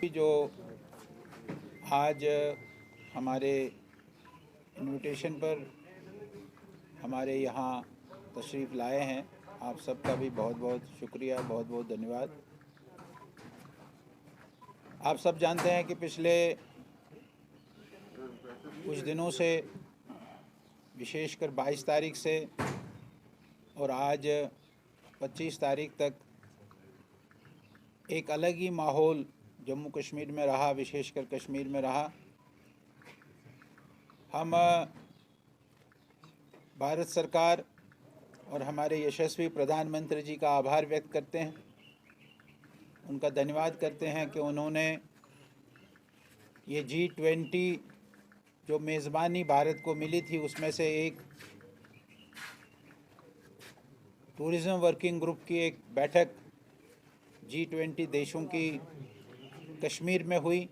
जो आज हमारे इनविटेशन पर हमारे यहाँ तशरीफ़ लाए हैं, आप सबका भी बहुत बहुत शुक्रिया, बहुत बहुत धन्यवाद। आप सब जानते हैं कि पिछले कुछ दिनों से, विशेषकर 22 तारीख से और आज 25 तारीख तक एक अलग ही माहौल जम्मू कश्मीर में रहा, विशेषकर कश्मीर में रहा। हम भारत सरकार और हमारे यशस्वी प्रधानमंत्री जी का आभार व्यक्त करते हैं, उनका धन्यवाद करते हैं कि उन्होंने ये G20 जो मेज़बानी भारत को मिली थी, उसमें से एक टूरिज़्म वर्किंग ग्रुप की एक बैठक G20 देशों की कश्मीर में हुई।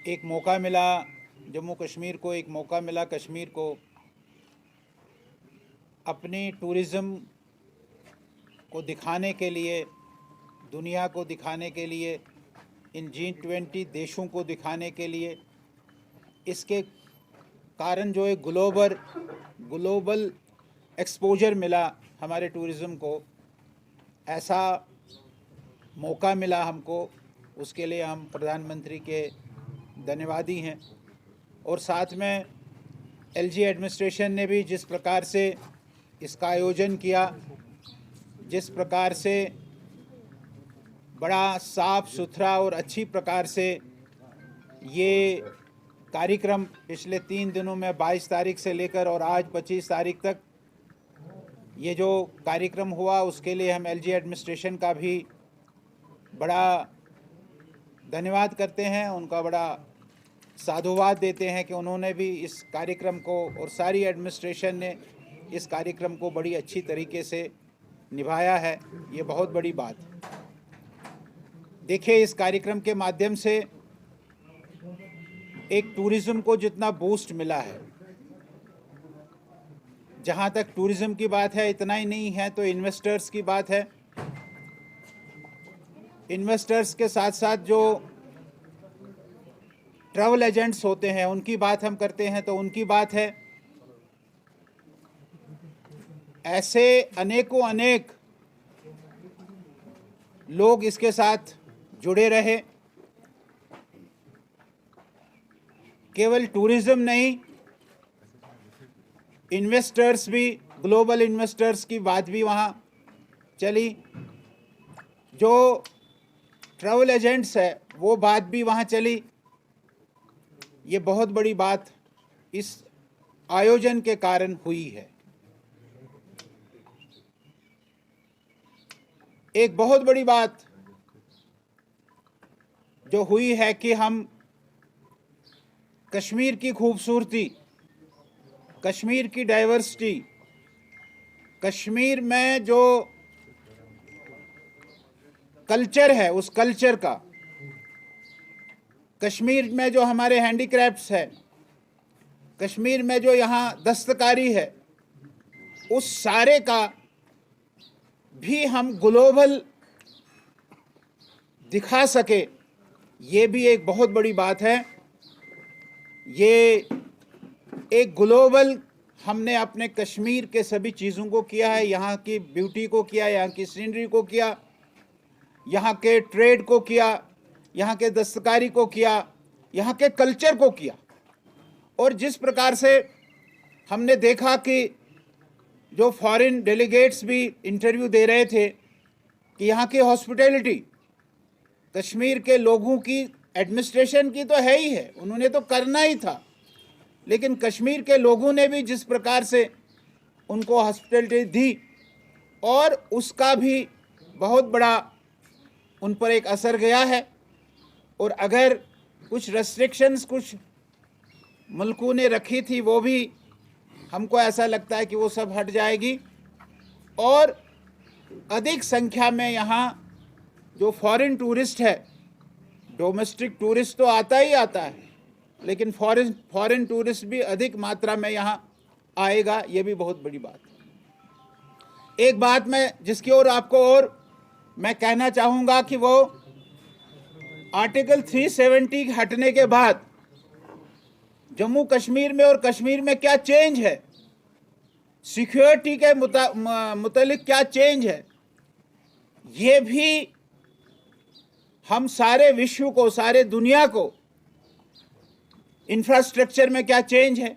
एक मौका मिला जम्मू कश्मीर को, एक मौका मिला कश्मीर को अपनी टूरिज़्म को दिखाने के लिए, दुनिया को दिखाने के लिए, इन G20 देशों को दिखाने के लिए। इसके कारण जो एक ग्लोबल एक्सपोजर मिला हमारे टूरिज़्म को, ऐसा मौका मिला हमको, उसके लिए हम प्रधानमंत्री के धन्यवादी हैं। और साथ में LG एडमिनिस्ट्रेशन ने भी जिस प्रकार से इसका आयोजन किया, जिस प्रकार से बड़ा साफ सुथरा और अच्छी प्रकार से ये कार्यक्रम पिछले 3 दिनों में 22 तारीख से लेकर और आज 25 तारीख तक ये जो कार्यक्रम हुआ, उसके लिए हम LG एडमिनिस्ट्रेशन का भी बड़ा धन्यवाद करते हैं, उनका बड़ा साधुवाद देते हैं कि उन्होंने भी इस कार्यक्रम को और सारी एडमिनिस्ट्रेशन ने इस कार्यक्रम को बड़ी अच्छी तरीके से निभाया है। ये बहुत बड़ी बात है। देखिए, इस कार्यक्रम के माध्यम से एक टूरिज़्म को जितना बूस्ट मिला है, जहाँ तक टूरिज़्म की बात है, इतना ही नहीं है तो इन्वेस्टर्स की बात है। इन्वेस्टर्स के साथ साथ जो ट्रैवल एजेंट्स होते हैं, उनकी बात हम करते हैं तो उनकी बात है। ऐसे अनेकों अनेक लोग इसके साथ जुड़े रहे। केवल टूरिज़्म नहीं, इन्वेस्टर्स भी, ग्लोबल इन्वेस्टर्स की बात भी वहाँ चली। जो ट्रैवल एजेंट्स है, वो बात भी वहाँ चली। ये बहुत बड़ी बात इस आयोजन के कारण हुई है। एक बहुत बड़ी बात जो हुई है कि हम कश्मीर की खूबसूरती, कश्मीर की डाइवर्सिटी, कश्मीर में जो कल्चर है, उस कल्चर का, कश्मीर में जो हमारे हैंडीक्राफ्ट्स है, कश्मीर में जो यहाँ दस्तकारी है, उस सारे का भी हम ग्लोबल दिखा सके, ये भी एक बहुत बड़ी बात है। ये एक ग्लोबल हमने अपने कश्मीर के सभी चीज़ों को किया है, यहाँ की ब्यूटी को किया, यहाँ की सीनरी को किया, यहाँ के ट्रेड को किया, यहाँ के दस्तकारी को किया, यहाँ के कल्चर को किया। और जिस प्रकार से हमने देखा कि जो फॉरेन डेलीगेट्स भी इंटरव्यू दे रहे थे कि यहाँ की हॉस्पिटैलिटी कश्मीर के लोगों की, एडमिनिस्ट्रेशन की तो है ही है, उन्होंने तो करना ही था, लेकिन कश्मीर के लोगों ने भी जिस प्रकार से उनको हॉस्पिटैलिटी दी, और उसका भी बहुत बड़ा उन पर एक असर गया है। और अगर कुछ रेस्ट्रिक्शंस कुछ मुल्कों ने रखी थी, वो भी हमको ऐसा लगता है कि वो सब हट जाएगी। और अधिक संख्या में यहाँ जो फॉरेन टूरिस्ट है, डोमेस्टिक टूरिस्ट तो आता ही आता है, लेकिन फॉरेन टूरिस्ट भी अधिक मात्रा में यहाँ आएगा, ये भी बहुत बड़ी बात है। एक बात मैं जिसकी ओर आपको और मैं कहना चाहूँगा कि वो आर्टिकल 370 हटने के बाद जम्मू कश्मीर में और कश्मीर में क्या चेंज है, सिक्योरिटी के मुतालिक क्या चेंज है, ये भी हम सारे विश्व को, सारे दुनिया को, इंफ्रास्ट्रक्चर में क्या चेंज है।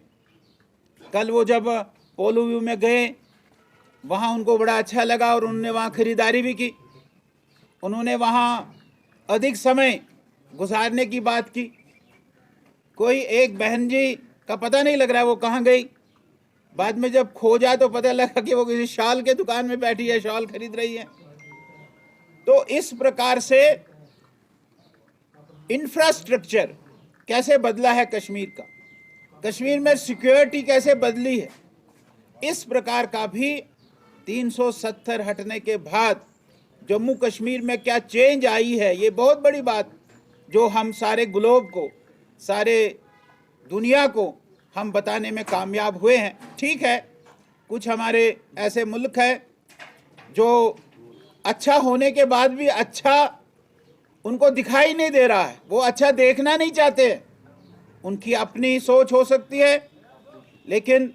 कल वो जब पोलो व्यू में गए, वहाँ उनको बड़ा अच्छा लगा और उन्होंने वहाँ खरीदारी भी की। उन्होंने वहाँ अधिक समय गुजारने की बात की। कोई एक बहन जी का पता नहीं लग रहा वो कहाँ गई। बाद में जब खोजा तो पता लगा कि वो किसी शॉल के दुकान में बैठी है, शॉल खरीद रही है। तो इस प्रकार से इंफ्रास्ट्रक्चर कैसे बदला है कश्मीर का, कश्मीर में सिक्योरिटी कैसे बदली है, इस प्रकार का भी 370 हटने के बाद जम्मू कश्मीर में क्या चेंज आई है, ये बहुत बड़ी बात जो हम सारे ग्लोब को, सारे दुनिया को हम बताने में कामयाब हुए हैं। ठीक है, कुछ हमारे ऐसे मुल्क हैं जो अच्छा होने के बाद भी अच्छा उनको दिखाई नहीं दे रहा है, वो अच्छा देखना नहीं चाहते। उनकी अपनी सोच हो सकती है, लेकिन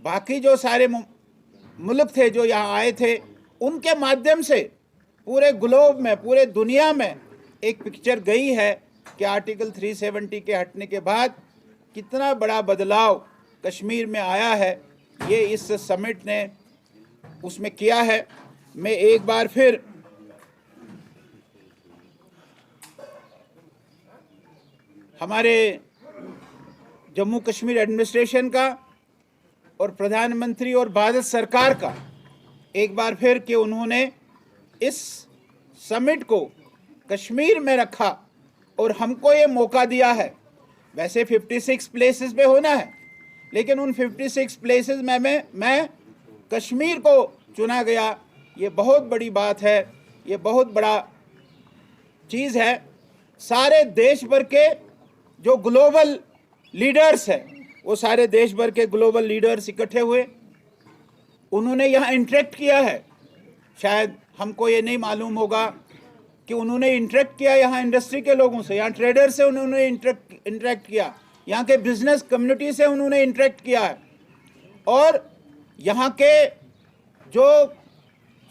बाकी जो सारे मुल्क थे जो यहाँ आए थे, उनके माध्यम से पूरे ग्लोब में, पूरे दुनिया में एक पिक्चर गई है कि आर्टिकल 370 के हटने के बाद कितना बड़ा बदलाव कश्मीर में आया है। ये इस समिट ने उसमें किया है। मैं एक बार फिर हमारे जम्मू कश्मीर एडमिनिस्ट्रेशन का और प्रधानमंत्री और भारत सरकार का एक बार फिर कि उन्होंने इस समिट को कश्मीर में रखा और हमको ये मौका दिया है। वैसे 56 प्लेसेस पे होना है, लेकिन उन 56 प्लेसेस में मैं कश्मीर को चुना गया। ये बहुत बड़ी बात है, ये बहुत बड़ा चीज़ है। सारे देश भर के जो ग्लोबल लीडर्स हैं, वो सारे देश भर के ग्लोबल लीडर्स इकट्ठे हुए, उन्होंने यहाँ इंटरेक्ट किया है। शायद हमको ये नहीं मालूम होगा कि उन्होंने इंटरेक्ट किया यहाँ इंडस्ट्री के लोगों से, यहाँ ट्रेडर से उन्होंने इंटरेक्ट किया, यहाँ के बिजनेस कम्युनिटी से उन्होंने इंटरेक्ट किया है, और यहाँ के जो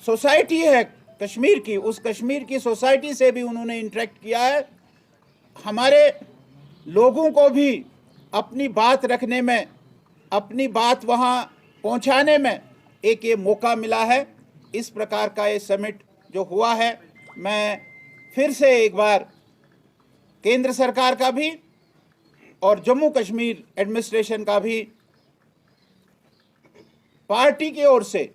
सोसाइटी है कश्मीर की, उस कश्मीर की सोसाइटी से भी उन्होंने इंटरेक्ट किया है। हमारे लोगों को भी अपनी बात रखने में, अपनी बात वहाँ पहुँचाने में एक ये मौका मिला है। इस प्रकार का ये समिट जो हुआ है, मैं फिर से एक बार केंद्र सरकार का भी और जम्मू कश्मीर एडमिनिस्ट्रेशन का भी पार्टी की ओर से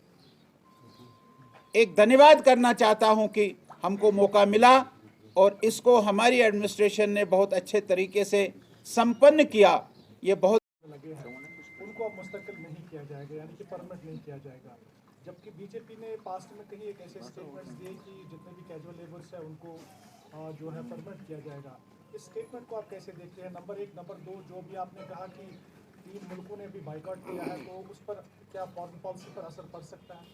एक धन्यवाद करना चाहता हूं कि हमको मौका मिला और इसको हमारी एडमिनिस्ट्रेशन ने बहुत अच्छे तरीके से संपन्न किया। ये बहुत लगे हैं उनको अब मुस्तकिल नहीं किया जाएगा, यानी कि परमानेंट नहीं किया जाएगा। जबकि बीजेपी ने पास्ट में कहीं एक ऐसे स्टेटमेंट्स दिए कि जितने भी कैजुअल लेबर्स है उनको जो है परमानेंट किया जाएगा। इस स्टेटमेंट को आप कैसे देखते हैं? नंबर एक। नंबर दो, जो भी आपने कहा कि 3 मुल्कों ने भी बाइकआउट किया है, तो उस पर क्या फॉरेन पॉलिसी पर असर पड़ सकता है?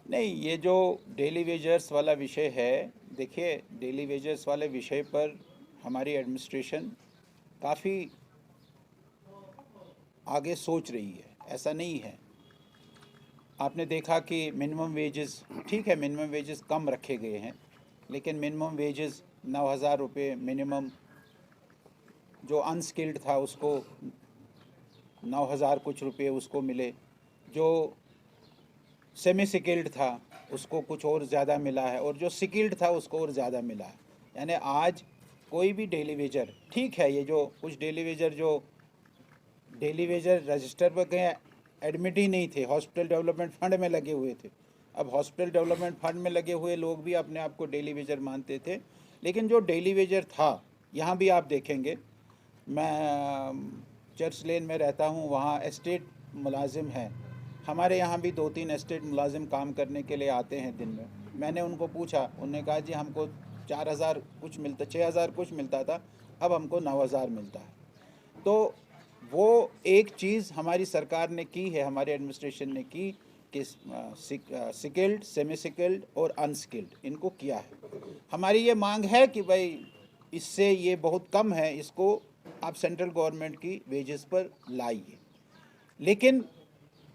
नहीं, ये जो डेली वेजर्स वाला विषय है, देखिए डेली वेजर्स वाले विषय पर हमारी एडमिनिस्ट्रेशन काफ़ी आगे सोच रही है। ऐसा नहीं है, आपने देखा कि मिनिमम वेजेस, ठीक है मिनिमम वेजेस कम रखे गए हैं, लेकिन मिनिमम वेजेस 9,000 रुपये मिनिमम, जो अनस्किल्ड था उसको 9,000 कुछ रुपये उसको मिले, जो सेमी स्किल्ड था उसको कुछ और ज़्यादा मिला है, और जो स्किल्ड था उसको और ज़्यादा मिला है। यानी आज कोई भी डेली वेजर, ठीक है ये जो कुछ डेली वेजर जो डेली वेजर रजिस्टर पर गए एडमिट ही नहीं थे, हॉस्पिटल डेवलपमेंट फंड में लगे हुए थे। अब हॉस्पिटल डेवलपमेंट फंड में लगे हुए लोग भी अपने आप को डेली वेजर मानते थे, लेकिन जो डेली वेजर था, यहाँ भी आप देखेंगे, मैं चर्च लेन में रहता हूँ, वहाँ एस्टेट मुलाजिम हैं, हमारे यहाँ भी 2-3 एस्टेट मुलाजिम काम करने के लिए आते हैं दिन में। मैंने उनको पूछा, उन्होंने कहा जी हमको 4,000 कुछ मिलता, 6,000 कुछ मिलता था, अब हमको 9,000 मिलता है। तो वो एक चीज़ हमारी सरकार ने की है, हमारे एडमिनिस्ट्रेशन ने की स्किल्ड, सेमी स्किल्ड और अनस्किल्ड इनको किया है। हमारी ये मांग है कि भाई इससे ये बहुत कम है, इसको आप सेंट्रल गवर्नमेंट की वेजेस पर लाइए। लेकिन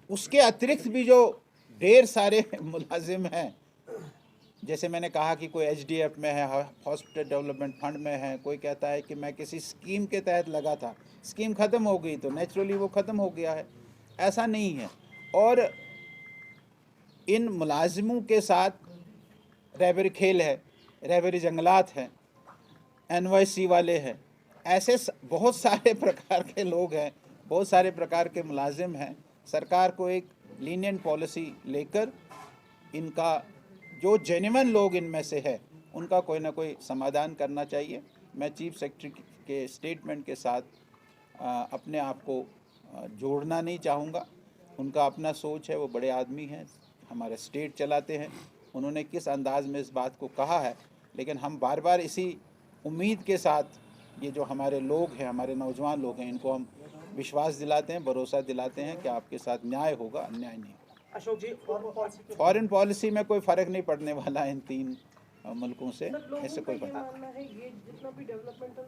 उसके अतिरिक्त भी जो ढेर सारे मुलाजिम हैं, जैसे मैंने कहा कि कोई एचडीएफ में है, हॉस्पिटल डेवलपमेंट फंड में है, कोई कहता है कि मैं किसी स्कीम के तहत लगा था, स्कीम ख़त्म हो गई तो नेचुरली वो ख़त्म हो गया है, ऐसा नहीं है। और इन मुलाजिमों के साथ रहबरी खेल है, रहबरी जंगलात है, एनवाईसी वाले हैं, ऐसे बहुत सारे प्रकार के लोग हैं, बहुत सारे प्रकार के मुलाजिम हैं। सरकार को एक लीनियंट पॉलिसी लेकर इनका जो जेन्युइन लोग इनमें से है उनका कोई ना कोई समाधान करना चाहिए। मैं चीफ सेक्रेटरी के स्टेटमेंट के साथ अपने आप को जोड़ना नहीं चाहूँगा। उनका अपना सोच है, वो बड़े आदमी हैं, हमारे स्टेट चलाते हैं, उन्होंने किस अंदाज में इस बात को कहा है, लेकिन हम बार बार इसी उम्मीद के साथ ये जो हमारे लोग हैं, हमारे नौजवान लोग हैं, इनको हम विश्वास दिलाते हैं, भरोसा दिलाते हैं कि आपके साथ न्याय होगा, अन्याय नहीं। अशोक जी, फॉरेन पॉलिसी में कोई फ़र्क नहीं पड़ने वाला इन तीन मुल्कों से, लोगों ऐसे का कोई ये मानना है ये जितना भी डेवलपमेंटल